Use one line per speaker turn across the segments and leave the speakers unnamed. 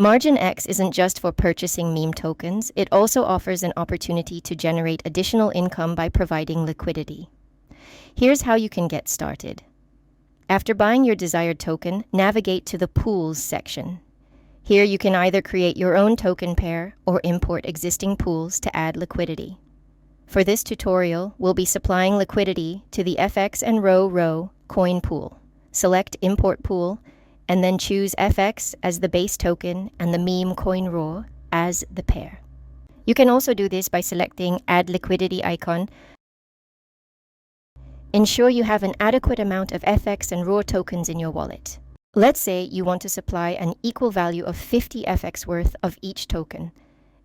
MarginX isn't just for purchasing meme tokens, it also offers an opportunity to generate additional income by providing liquidity. Here's how you can get started. After buying your desired token, navigate to the Pools section. Here you can either create your own token pair or import existing pools to add liquidity. For this tutorial, we'll be supplying liquidity to the FX Roo Roo Coin pool. Select Import Pool, and then choose FX as the base token and the meme coin ROOR as the pair. You can also do this by selecting Add Liquidity icon. Ensure you have an adequate amount of FX and ROOR tokens in your wallet. Let's say you want to supply an equal value of 50 FX worth of each token.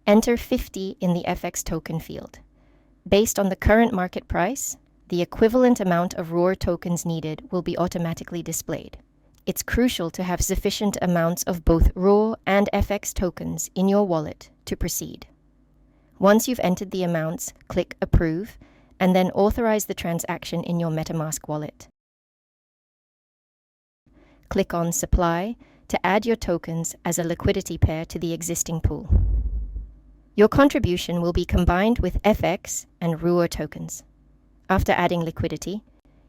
Enter 50 in the FX token field. Based on the current market price, the equivalent amount of ROOR tokens needed will be automatically displayed. It's crucial to have sufficient amounts of both ROOR and FX tokens in your wallet to proceed. Once you've entered the amounts, click Approve, and then authorize the transaction in your Metamask wallet. Click on Supply to add your tokens as a liquidity pair to the existing pool. Your contribution will be combined with FX and ROOR tokens. After adding liquidity,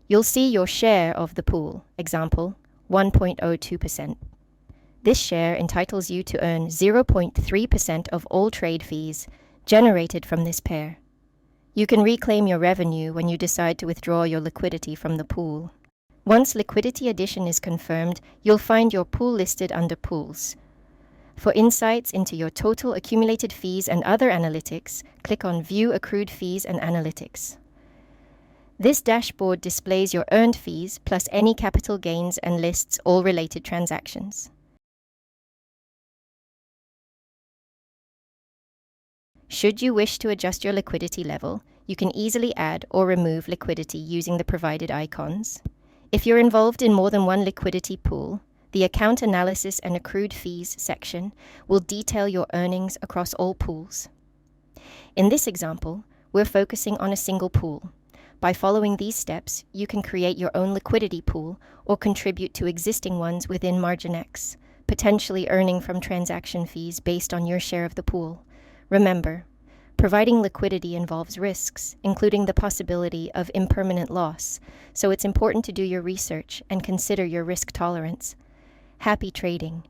you'll see your share of the pool, example, 1.02%. This share entitles you to earn 0.3% of all trade fees generated from this pair. You can reclaim your revenue when you decide to withdraw your liquidity from the pool. Once liquidity addition is confirmed, you'll find your pool listed under Pools. For insights into your total accumulated fees and other analytics, click on View Accrued Fees and Analytics. This dashboard displays your earned fees plus any capital gains and lists all related transactions. Should you wish to adjust your liquidity level, you can easily add or remove liquidity using the provided icons. If you're involved in more than one liquidity pool, the Account Analysis and Accrued Fees section will detail your earnings across all pools. In this example, we're focusing on a single pool. By following these steps, you can create your own liquidity pool or contribute to existing ones within MarginX, potentially earning from transaction fees based on your share of the pool. Remember, providing liquidity involves risks, including the possibility of impermanent loss, so it's important to do your research and consider your risk tolerance. Happy trading!